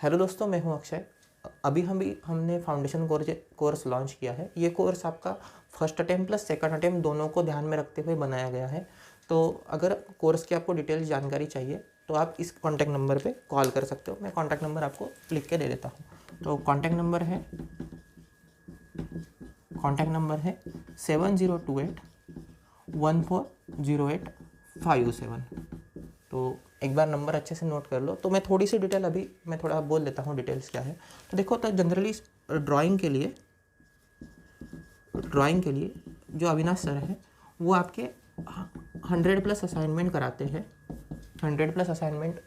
Hello दोस्तों, मैं हूं अक्षय। अभी हमने फाउंडेशन कोर्स लॉन्च किया है। ये कोर्स आपका first attempt plus second attempt दोनों को ध्यान में रखते हुए बनाया गया है। तो अगर कोर्स की आपको डिटेल जानकारी चाहिए तो आप इस कॉन्टैक्ट नंबर पे कॉल कर सकते हो। मैं कॉन्टैक्ट नंबर आपको लिख के दे देता हूँ। तो कॉन्टैक्ट नंबर है 7028140857। तो एक बार नंबर अच्छे से नोट कर लो। तो मैं थोड़ी सी डिटेल अभी मैं थोड़ा बोल देता हूँ डिटेल्स क्या है। तो देखो, तो जनरली ड्राइंग के लिए जो अविनाश सर है वो आपके 100+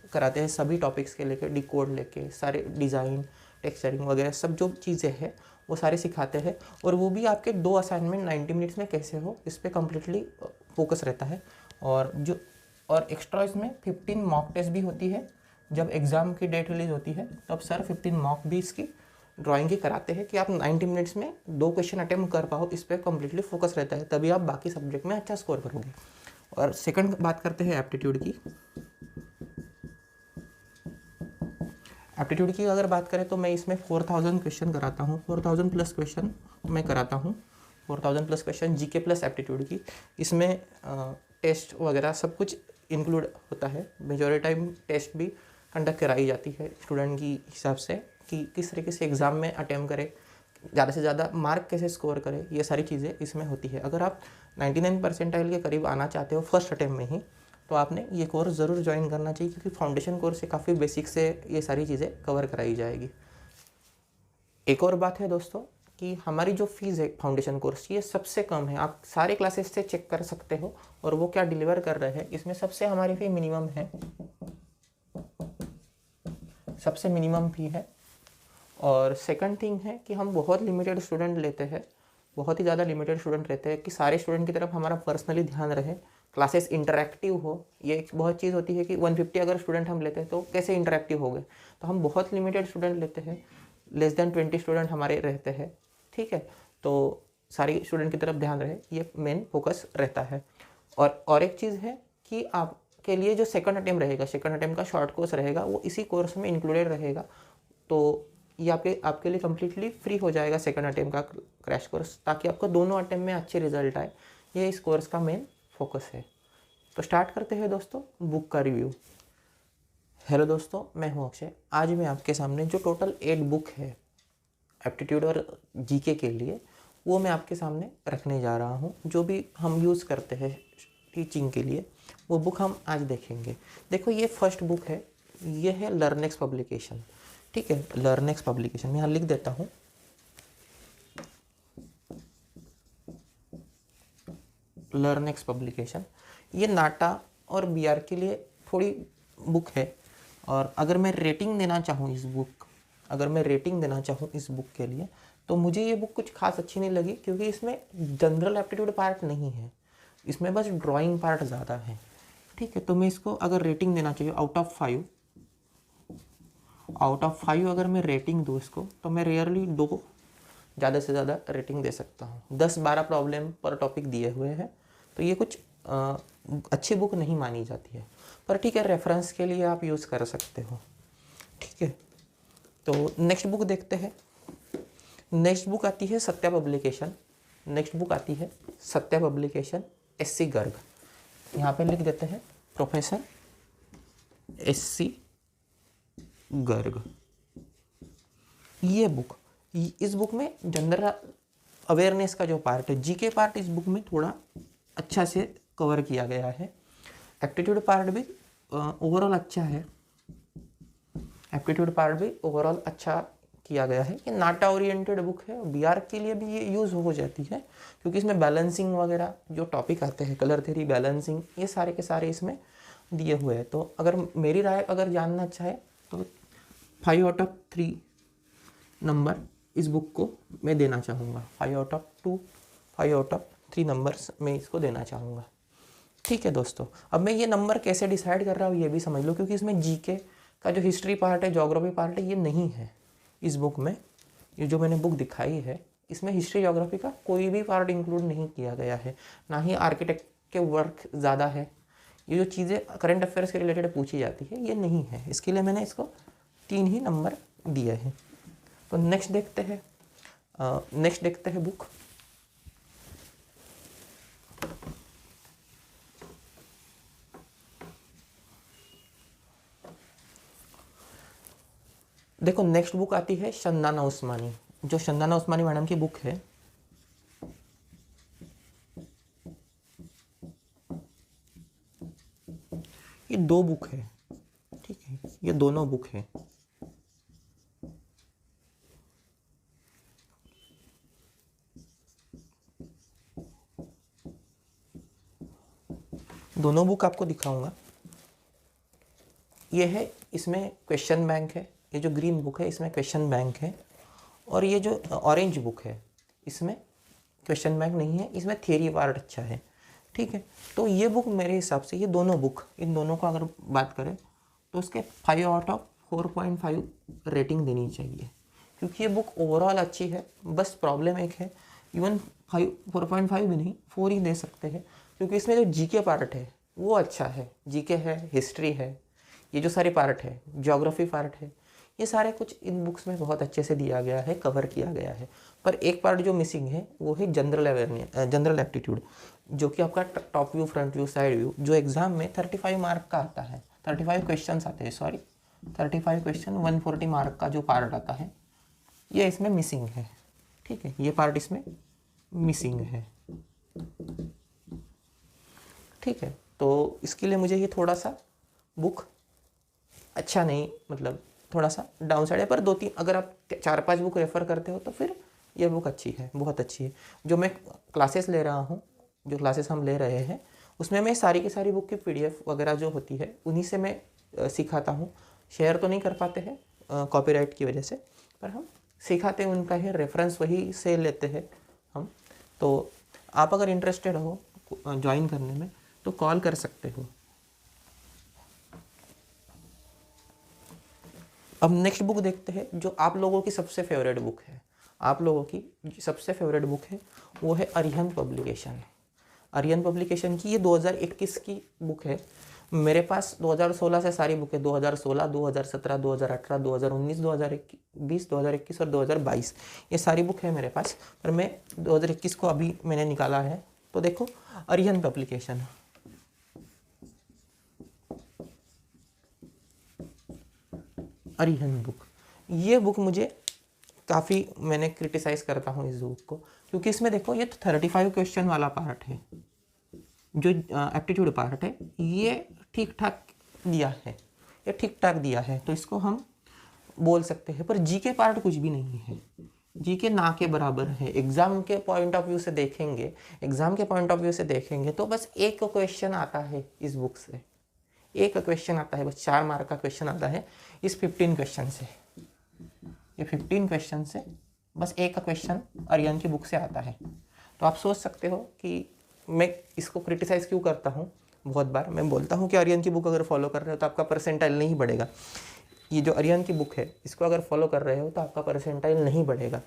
कराते हैं सभी टॉपिक्स के लेके, डिकोड लेके, सारे डिज़ाइन, टेक्सचरिंग वगैरह सब जो चीज़ें हैं वो सारे सिखाते हैं। और वो भी आपके 2 असाइनमेंट 90 मिनट्स में कैसे हो इस पर कम्प्लीटली फोकस रहता है। और एक्स्ट्रा इसमें 15 मॉक टेस्ट भी होती है। जब एग्ज़ाम की डेट रिलीज होती है तब सर 15 मॉक भी इसकी ड्राइंग की कराते हैं कि आप 90 मिनट्स में 2 क्वेश्चन अटेम्प्ट कर पाओ। इस पर कम्प्लीटली फोकस रहता है, तभी आप बाकी सब्जेक्ट में अच्छा स्कोर करोगे। और सेकंड बात करते हैं एप्टीट्यूड की। एप्टीट्यूड की अगर बात करें तो मैं इसमें 4000 क्वेश्चन कराता हूँ। 4000 प्लस क्वेश्चन मैं कराता हूँ। 4000 plus question GK plus aptitude की। इसमें टेस्ट वगैरह सब कुछ इंक्लूड होता है। मेजॉरिटी टाइम टेस्ट भी कंडक्ट कराई जाती है स्टूडेंट की हिसाब से कि किस तरीके से एग्ज़ाम में अटेम्प्ट करे, ज़्यादा से ज़्यादा मार्क कैसे स्कोर करे, ये सारी चीज़ें इसमें होती है। अगर आप 99 परसेंटाइल के करीब आना चाहते हो फर्स्ट अटेम्प्ट में ही, तो आपने ये कोर्स ज़रूर ज्वाइन करना चाहिए, क्योंकि फाउंडेशन कोर्स से काफ़ी बेसिक से ये सारी चीज़ें कवर कराई जाएगी। एक और बात है दोस्तों कि हमारी जो फीस है फाउंडेशन कोर्स, ये सबसे कम है। आप सारे क्लासेस से चेक कर सकते हो और वो क्या डिलीवर कर रहे हैं। इसमें सबसे हमारी फी मिनिमम है, सबसे मिनिमम फी है। और सेकंड थिंग है कि हम बहुत लिमिटेड स्टूडेंट लेते हैं, बहुत ही ज़्यादा लिमिटेड स्टूडेंट रहते हैं कि सारे स्टूडेंट की तरफ हमारा पर्सनली ध्यान रहे, क्लासेस इंटरैक्टिव हो। ये एक बहुत चीज़ होती है कि 150 अगर स्टूडेंट हम लेते हैं तो कैसे इंटरैक्टिव हो गए। तो हम बहुत लिमिटेड स्टूडेंट लेते हैं, लेस देन 20 स्टूडेंट हमारे रहते हैं, ठीक है। तो सारी स्टूडेंट की तरफ ध्यान रहे, ये मेन फोकस रहता है। और एक चीज़ है कि आपके लिए जो सेकंड अटेम्प्ट रहेगा, सेकंड अटेम्प्ट का शॉर्ट कोर्स रहेगा, वो इसी कोर्स में इंक्लूडेड रहेगा। तो ये आपके लिए कम्प्लीटली फ्री हो जाएगा सेकंड अटेम्प्ट का क्रैश कोर्स, ताकि आपको दोनों अटेम्प्ट में अच्छे रिजल्ट आए। ये इस कोर्स का मेन फोकस है। तो स्टार्ट करते हैं दोस्तों बुक का रिव्यू। हेलो दोस्तों, मैं हूं अक्षय। आज मैं आपके सामने जो टोटल 8 बुक है एप्टीट्यूड और जीके के लिए, वो मैं आपके सामने रखने जा रहा हूं। जो भी हम यूज़ करते हैं टीचिंग के लिए, वो बुक हम आज देखेंगे। देखो, ये फर्स्ट बुक है, ये है लर्नेक्स पब्लिकेशन, ठीक है। लर्नेक्स पब्लिकेशन मैं यहाँ लिख देता हूँ। लर्नेक्स पब्लिकेशन, ये नाटा और बीआर के लिए थोड़ी बुक है। और अगर मैं रेटिंग देना चाहूँ इस बुक के लिए, तो मुझे ये बुक कुछ खास अच्छी नहीं लगी, क्योंकि इसमें जनरल एप्टीट्यूड पार्ट नहीं है, इसमें बस ड्राइंग पार्ट ज़्यादा है, ठीक है। तो मैं इसको अगर रेटिंग देना चाहिए आउट ऑफ 5 अगर मैं रेटिंग दूँ इसको, तो मैं रेयरली 2 ज़्यादा से ज़्यादा रेटिंग दे सकता हूँ। 10-12 प्रॉब्लम पर टॉपिक दिए हुए हैं, तो ये कुछ अच्छी बुक नहीं मानी जाती है, पर ठीक है, रेफरेंस के लिए आप यूज़ कर सकते हो, ठीक है। तो नेक्स्ट बुक देखते हैं। नेक्स्ट बुक आती है सत्या पब्लिकेशन SC गर्ग। यहाँ पे लिख देते हैं प्रोफेसर SC गर्ग। ये बुक, इस बुक में जनरल अवेयरनेस का जो पार्ट है, जीके पार्ट, इस बुक में थोड़ा अच्छा से कवर किया गया है। एप्टीट्यूड पार्ट भी ओवरऑल अच्छा किया गया है। ये नाटा ओरिएंटेड बुक है, बीआर के लिए भी ये यूज़ हो जाती है, क्योंकि इसमें बैलेंसिंग वगैरह जो टॉपिक आते हैं, कलर थ्योरी, बैलेंसिंग, ये सारे के सारे इसमें दिए हुए हैं। तो अगर मेरी राय अगर जानना चाहे तो 5/3 नंबर इस बुक को मैं देना चाहूँगा। 5/3 नंबर्स मैं इसको देना चाहूँगा, ठीक है दोस्तों। अब मैं ये नंबर कैसे डिसाइड कर रहा हूँ ये भी समझ लो, क्योंकि इसमें जीके का जो हिस्ट्री पार्ट है, ज्योग्राफी पार्ट है, ये नहीं है इस बुक में। ये जो मैंने बुक दिखाई है, इसमें हिस्ट्री ज्योग्राफी का कोई भी पार्ट इंक्लूड नहीं किया गया है, ना ही आर्किटेक्ट के वर्क ज़्यादा है। ये जो चीज़ें करंट अफेयर्स के रिलेटेड पूछी जाती है, ये नहीं है। इसके लिए मैंने इसको 3 ही नंबर दिया है। तो नेक्स्ट देखते हैं बुक। देखो नेक्स्ट बुक आती है शंदाना उस्मानी। जो शंदाना उस्मानी मैडम की बुक है, ये 2 बुक है, ठीक है, ये दोनों बुक है। दोनों बुक आपको दिखाऊंगा। ये है, इसमें क्वेश्चन बैंक है। ये जो ग्रीन बुक है इसमें क्वेश्चन बैंक है, और ये जो ऑरेंज बुक है इसमें क्वेश्चन बैंक नहीं है, इसमें थियरी पार्ट अच्छा है, ठीक है। तो ये बुक मेरे हिसाब से, ये दोनों बुक, इन दोनों को अगर बात करें तो उसके 5 आउट ऑफ 4.5 रेटिंग देनी चाहिए, क्योंकि ये बुक ओवरऑल अच्छी है। बस प्रॉब्लम एक है, इवन 4.5 भी नहीं, 4 ही दे सकते हैं, क्योंकि इसमें जो जीके पार्ट है वो अच्छा है। जीके है, हिस्ट्री है, ये जो सारे पार्ट है, ज्योग्राफी पार्ट है, ये सारे कुछ इन बुक्स में बहुत अच्छे से दिया गया है, कवर किया गया है। पर एक पार्ट जो मिसिंग है वो है जनरल अवेयरनेस, जनरल एप्टीट्यूड, जो कि आपका top view, front view, side view, जो एग्जाम में 35 मार्क का आता है, 35 क्वेश्चन आते हैं, 35 क्वेश्चन 140 मार्क का जो पार्ट आता है, ये इसमें मिसिंग है, ठीक है। ये पार्ट इसमें मिसिंग है, ठीक है। तो इसके लिए मुझे ये थोड़ा सा बुक अच्छा नहीं, मतलब थोड़ा सा डाउन साइड है। पर 2-3 अगर आप 4-5 बुक रेफ़र करते हो तो फिर ये बुक अच्छी है, बहुत अच्छी है। जो मैं क्लासेस ले रहा हूँ, जो क्लासेस हम ले रहे हैं, उसमें मैं सारी की सारी बुक की PDF वगैरह जो होती है उन्हीं से मैं सिखाता हूँ। शेयर तो नहीं कर पाते हैं कॉपीराइट की वजह से, पर हम सिखाते हैं, उनका ही रेफरेंस वही से लेते हैं हम। तो आप अगर इंटरेस्टेड हो ज्वाइन करने में तो कॉल कर सकते हो। अब नेक्स्ट बुक देखते हैं, जो आप लोगों की सबसे फेवरेट बुक है। आप लोगों की सबसे फेवरेट बुक है वो है अरिहंत पब्लिकेशन। अरिहंत पब्लिकेशन की ये 2021 की बुक है। मेरे पास 2016 से सारी बुक है, 2016, 2017, 2018, 2019, 2020, 2021 और 2022, ये सारी बुक है मेरे पास। पर मैं 2021 को अभी मैंने निकाला है। तो देखो अरिहंत पब्लिकेशन, अरिहंत बुक, ये बुक मुझे काफ़ी, मैंने क्रिटिसाइज़ करता हूँ इस बुक को, क्योंकि इसमें देखो ये 35 क्वेश्चन वाला पार्ट है, जो एप्टीट्यूड पार्ट है, ये ठीक ठाक दिया है, ये ठीक ठाक दिया है, तो इसको हम बोल सकते हैं। पर जीके पार्ट कुछ भी नहीं है, जीके ना के बराबर है। एग्ज़ाम के पॉइंट ऑफ व्यू से देखेंगे, तो बस एक क्वेश्चन आता है इस बुक से, एक क्वेश्चन आता है, बस 4 मार्क का क्वेश्चन आता है इस 15 क्वेश्चन से। ये 15 क्वेश्चन से बस एक क्वेश्चन अरिहंत की बुक से आता है। तो आप सोच सकते हो कि मैं इसको क्रिटिसाइज़ क्यों करता हूँ। बहुत बार मैं बोलता हूँ कि अरिहंत की बुक अगर फॉलो कर रहे हो तो आपका परसेंटाइल नहीं बढ़ेगा। ये जो अरिहंत की बुक है, इसको अगर फॉलो कर रहे हो तो आपका परसेंटाइल नहीं बढ़ेगा।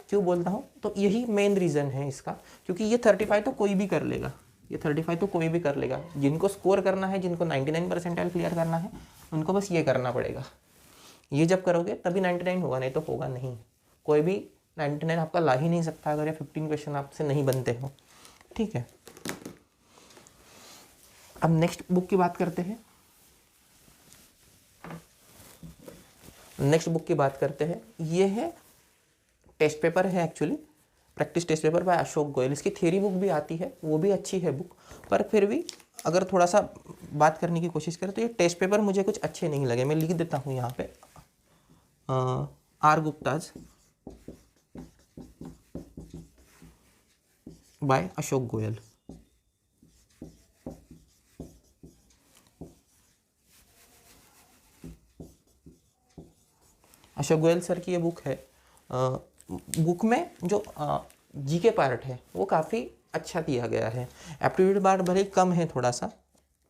क्यों बोलता हूँ, तो यही मेन रीज़न है इसका, क्योंकि ये 35 तो कोई भी कर लेगा, ये 35 तो कोई भी कर लेगा। जिनको स्कोर करना है, जिनको 99 परसेंटाइल क्लियर करना है, उनको बस ये करना पड़ेगा। ये जब करोगे तभी 99 होगा, नहीं तो होगा नहीं। कोई भी 99 आपका ला ही नहीं सकता अगर ये 15 क्वेश्चन आपसे नहीं बनते हो, ठीक है। अब नेक्स्ट बुक की बात करते हैं। ये है टेस्ट पेपर है, actually practice test paper by Ashok Goyal. इसकी थ्योरी बुक भी आती है, वो भी अच्छी है बुक, पर फिर भी अगर थोड़ा सा बात करने की कोशिश करें तो ये टेस्ट पेपर मुझे कुछ अच्छे नहीं लगे। मैं लिख देता हूँ यहाँ पे, R Gupta's by Ashok Goyal. Ashok Goyal sir की ये बुक है। बुक में जो जीके पार्ट है वो काफ़ी अच्छा दिया गया है। एप्टीट्यूड पार्ट भले कम है, थोड़ा सा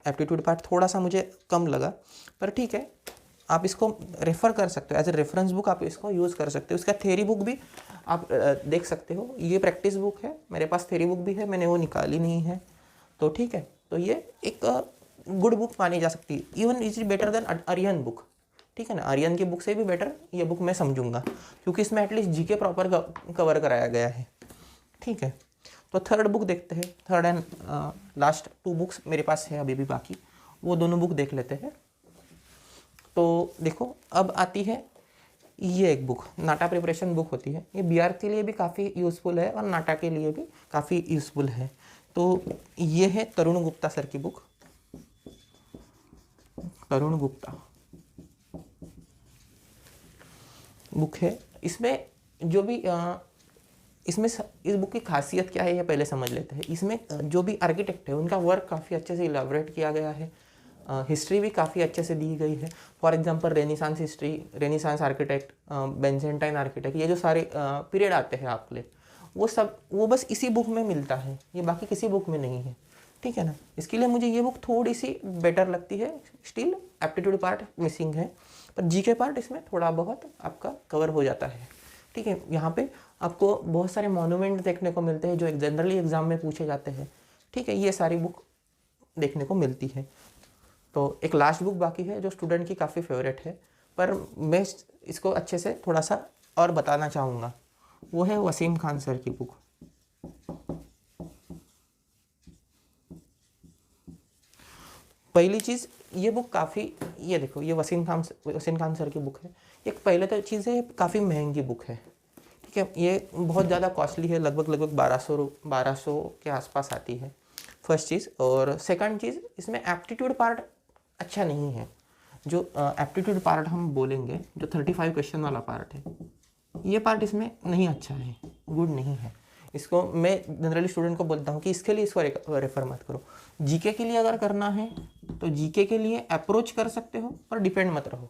एप्टीट्यूड पार्ट थोड़ा सा मुझे कम लगा, पर ठीक है, आप इसको रेफ़र कर सकते हो, एज ए रेफरेंस बुक आप इसको यूज़ कर सकते हो। इसका थ्योरी बुक भी आप देख सकते हो। ये प्रैक्टिस बुक है, मेरे पास थ्योरी बुक भी है, मैंने वो निकाली नहीं है, तो ठीक है। तो ये एक गुड बुक मानी जा सकती है, even is better than Arihant book. ठीक है ना। आर्यन की बुक से भी बेटर ये बुक मैं समझूंगा, क्योंकि इसमें एटलीस्ट जीके प्रॉपर कवर कराया गया है, ठीक है। तो थर्ड बुक देखते हैं, थर्ड एंड लास्ट 2 बुक्स मेरे पास है अभी भी बाकी, वो दोनों बुक देख लेते हैं। तो देखो अब आती है ये एक बुक, नाटा प्रिपरेशन बुक होती है, ये बीआर के लिए भी काफ़ी यूज़फुल है और नाटा के लिए भी काफ़ी यूज़फुल है। तो ये है तरुण गुप्ता सर की बुक, तरुण गुप्ता बुक है। इसमें जो भी इसमें इस बुक की खासियत क्या है ये पहले समझ लेते हैं। इसमें जो भी आर्किटेक्ट है उनका वर्क काफ़ी अच्छे से इलाबोरेट किया गया है, हिस्ट्री भी काफ़ी अच्छे से दी गई है। For example renaissance history, renaissance architect, byzantine architect, ये जो सारे पीरियड आते हैं आपके लिए, वो बस इसी बुक में मिलता है, ये बाकी किसी बुक में नहीं है, ठीक है ना। इसके लिए मुझे ये बुक थोड़ी सी बेटर लगती है। स्टिल एप्टीट्यूड पार्ट मिसिंग है, पर जीके पार्ट इसमें थोड़ा बहुत आपका कवर हो जाता है, ठीक है। यहाँ पे आपको बहुत सारे मॉन्यूमेंट देखने को मिलते हैं जो जनरली एग्जाम में पूछे जाते हैं, ठीक है। ये सारी बुक देखने को मिलती है। तो एक लास्ट बुक बाकी है जो स्टूडेंट की काफ़ी फेवरेट है, पर मैं इसको अच्छे से थोड़ा सा और बताना चाहूँगा, वो है वसीम खान सर की बुक। पहली चीज़ ये बुक काफ़ी, ये देखो ये वसीम खान सर की बुक है। एक पहले तो चीज़ है, काफ़ी महंगी बुक है, ठीक है। ये बहुत ज़्यादा कॉस्टली है, लगभग 1200 के आसपास आती है, फर्स्ट चीज़। और सेकंड चीज़, इसमें एप्टीट्यूड पार्ट अच्छा नहीं है। जो एप्टीट्यूड पार्ट हम बोलेंगे, जो 35 क्वेश्चन वाला पार्ट है, ये पार्ट इसमें नहीं अच्छा है, गुड नहीं है। इसको मैं जनरली स्टूडेंट को बोलता हूँ कि इसके लिए इसको रेफर मत करो। जीके के लिए अगर करना है तो जीके के लिए अप्रोच कर सकते हो पर डिपेंड मत रहो,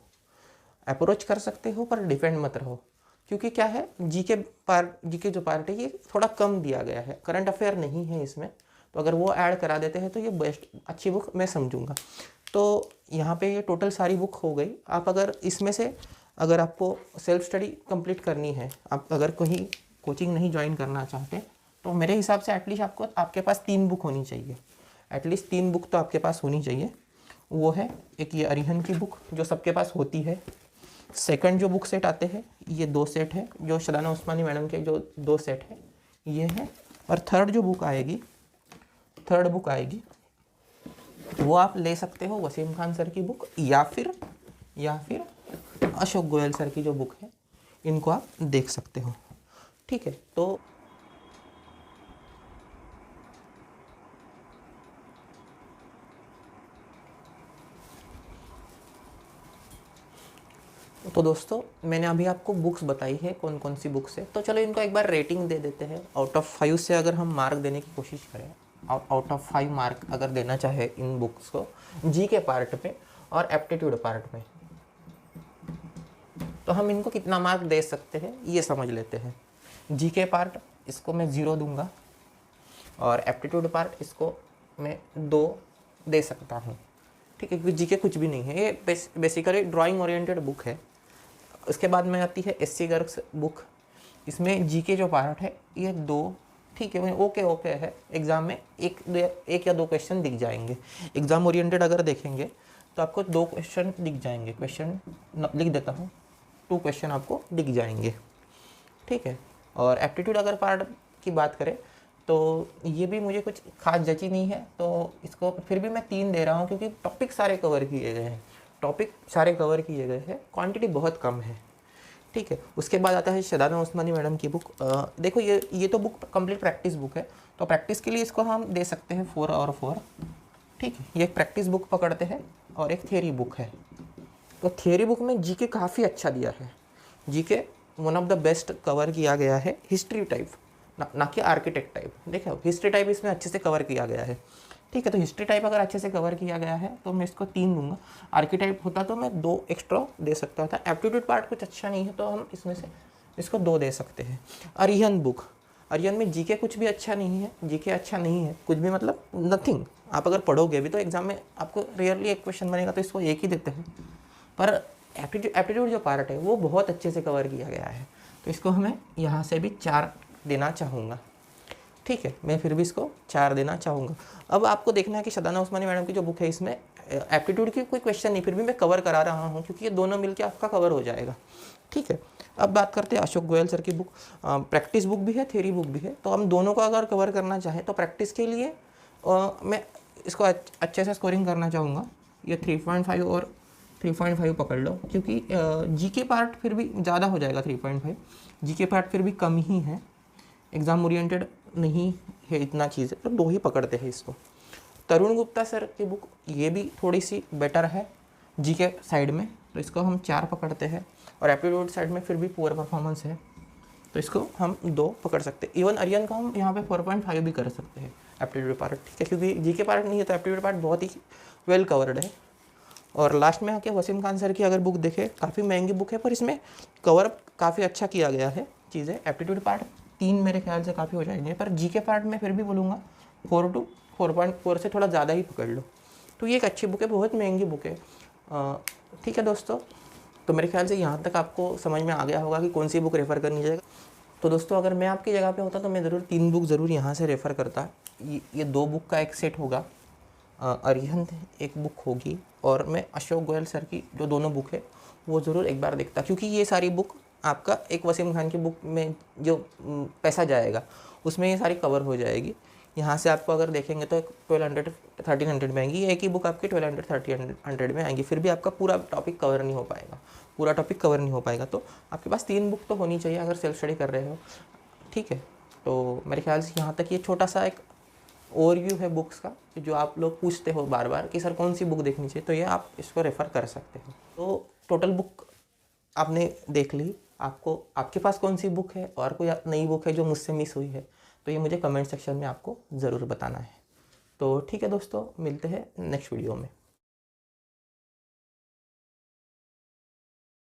अप्रोच कर सकते हो पर डिपेंड मत रहो। क्योंकि क्या है, जीके जो पार्ट है ये थोड़ा कम दिया गया है, करंट अफेयर नहीं है इसमें, तो अगर वो ऐड करा देते हैं तो ये बेस्ट अच्छी बुक मैं समझूंगा। तो यहाँ पे ये टोटल सारी बुक हो गई। आप अगर इसमें से अगर आपको सेल्फ स्टडी कंप्लीट करनी है, आप अगर कहीं कोचिंग नहीं ज्वाइन करना चाहते, तो मेरे हिसाब से एटलीस्ट आपके पास 3 बुक होनी चाहिए, एटलीस्ट 3 बुक तो आपके पास होनी चाहिए। वो है एक ये अरिहंत की बुक जो सबके पास होती है, सेकंड जो बुक सेट आते हैं ये 2 सेट है, जो शदाना उस्मानी मैडम के जो 2 सेट है ये है। और थर्ड बुक आएगी वो आप ले सकते हो वसीम खान सर की बुक, या फिर अशोक गोयल सर की जो बुक है, इनको आप देख सकते हो, ठीक है। तो दोस्तों मैंने अभी आपको बुक्स बताई है कौन कौन सी बुक्स है, तो चलो इनको एक बार रेटिंग दे देते हैं। आउट ऑफ 5 से अगर हम मार्क देने की कोशिश करें, आउट ऑफ 5 मार्क अगर देना चाहे इन बुक्स को जीके पार्ट में और एप्टीट्यूड पार्ट में, तो हम इनको कितना मार्क दे सकते हैं ये समझ लेते हैं। जीके पार्ट इसको मैं 0 दूंगा और एप्टीट्यूड पार्ट इसको मैं 2 दे सकता हूँ, ठीक है, क्योंकि जीके कुछ भी नहीं है, ये बेसिकली ड्राइंग ओरिएंटेड बुक है। उसके बाद में आती है एससी गर्ग्स बुक, इसमें जीके जो पार्ट है ये 2, ठीक है, ओके है। एग्जाम में एक या 2 क्वेश्चन दिख जाएंगे। एग्जाम ओरिएंटेड अगर देखेंगे तो आपको 2 क्वेश्चन दिख जाएंगे, क्वेश्चन लिख देता हूँ, 2 क्वेश्चन आपको दिख जाएंगे, ठीक है। और एप्टीट्यूड अगर पार्ट की बात करें तो ये भी मुझे कुछ खास जची नहीं है, तो इसको फिर भी मैं 3 दे रहा हूँ, क्योंकि टॉपिक सारे कवर किए गए हैं, क्वांटिटी बहुत कम है, ठीक है। उसके बाद आता है शदाना उस्मानी मैडम की बुक। देखो ये तो बुक कंप्लीट प्रैक्टिस बुक है, तो प्रैक्टिस के लिए इसको हम दे सकते हैं 4 और 4, ठीक है। ये एक प्रैक्टिस बुक पकड़ते हैं और एक थियरी बुक है। तो थियरी बुक में जीके काफ़ी अच्छा दिया है, GK one of the best cover किया गया है, हिस्ट्री टाइप ना कि आर्किटेक्ट टाइप। देखो हिस्ट्री टाइप इसमें अच्छे से कवर किया गया है, ठीक है। तो हिस्ट्री टाइप अगर अच्छे से कवर किया गया है तो मैं इसको 3 दूंगा। आर्किटाइप होता तो मैं 2 एक्स्ट्रा दे सकता था। एप्टीट्यूड पार्ट कुछ अच्छा नहीं है तो हम इसमें से इसको 2 दे सकते हैं। अरिहंत बुक, अरिहंत में जीके कुछ भी अच्छा नहीं है, जीके अच्छा नहीं है कुछ भी, मतलब नथिंग। आप अगर पढ़ोगे भी तो एग्जाम में आपको रेयरली एक क्वेश्चन बनेगा, तो इसको 1 ही देते हैं। पर एप्टीट्यूड जो पार्ट है वो बहुत अच्छे से कवर किया गया है, तो इसको हमें यहाँ से भी 4 देना चाहूँगा, ठीक है। मैं फिर भी इसको 4 देना चाहूँगा। अब आपको देखना है कि शदाना उस्मानी मैडम की जो बुक है इसमें एप्टीट्यूड की कोई क्वेश्चन नहीं, फिर भी मैं कवर करा रहा हूँ क्योंकि ये दोनों मिलके आपका कवर हो जाएगा। ठीक है, अब बात करते हैं अशोक गोयल सर की बुक। प्रैक्टिस बुक भी है, थ्योरी बुक भी है, तो हम दोनों को अगर कवर करना चाहें तो प्रैक्टिस के लिए मैं इसको अच्छे से स्कोरिंग करना चाहूँगा। ये 3.5 और 3.5 पकड़ लो, क्योंकि जीके पार्ट फिर भी ज़्यादा हो जाएगा। 3.5 जीके पार्ट फिर भी कम ही है, एग्ज़ाम ओरिएंटेड नहीं है इतना चीज़ है, तो 2 ही पकड़ते हैं इसको। तरुण गुप्ता सर की बुक ये भी थोड़ी सी बेटर है जीके साइड में, तो इसको हम 4 पकड़ते हैं। और एप्टीट्यूड साइड में फिर भी पुअर परफॉर्मेंस है, तो इसको हम 2 पकड़ सकते हैं। इवन आर्यन का हम यहाँ पे 4.5 भी कर सकते हैं एप्टीट्यूड पार्ट। ठीक है, क्योंकि जीके पार्ट नहीं है तो एप्टीट्यूड पार्ट बहुत ही वेल कवर्ड है। और लास्ट में आके वसीम खान सर की अगर बुक देखें, काफ़ी महंगी बुक है पर इसमें कवर काफ़ी अच्छा किया गया है चीज़ें। एप्टीट्यूड पार्ट 3 मेरे ख्याल से काफ़ी हो जाएंगे, पर जीके पार्ट में फिर भी बोलूँगा 4 to 4.4 से थोड़ा ज़्यादा ही पकड़ लो। तो ये एक अच्छी बुक है, बहुत महंगी बुक है। ठीक है दोस्तों, तो मेरे ख्याल से यहाँ तक आपको समझ में आ गया होगा कि कौन सी बुक रेफ़र करनी चाहिए। तो दोस्तों, अगर मैं आपकी जगह पे होता तो मैं ज़रूर 3 बुक ज़रूर यहाँ से रेफ़र करता। ये 2 बुक का एक सेट होगा, अरिहंत एक बुक होगी, और मैं अशोक गोयल सर की जो दोनों बुक है वो ज़रूर एक बार देखता, क्योंकि ये सारी बुक आपका एक वसीम खान की बुक में जो पैसा जाएगा उसमें ये सारी कवर हो जाएगी। यहाँ से आपको अगर देखेंगे तो 1200-1300 में आएंगी, एक ही बुक आपकी 1200-1300 में आएंगी, फिर भी आपका पूरा टॉपिक कवर नहीं हो पाएगा। तो आपके पास 3 बुक तो होनी चाहिए अगर सेल्फ स्टडी कर रहे हो। ठीक है, तो मेरे ख्याल से यहाँ तक ये छोटा सा एक ओवरव्यू है बुक्स का, जो आप लोग पूछते हो बार बार कि सर कौन सी बुक देखनी चाहिए, तो ये आप इसको रेफ़र कर सकते हो। तो टोटल बुक आपने देख ली। आपको आपके पास कौन सी बुक है और कोई नई बुक है जो मुझसे मिस हुई है, तो ये मुझे कमेंट सेक्शन में आपको ज़रूर बताना है। तो ठीक है दोस्तों, मिलते हैं नेक्स्ट वीडियो में।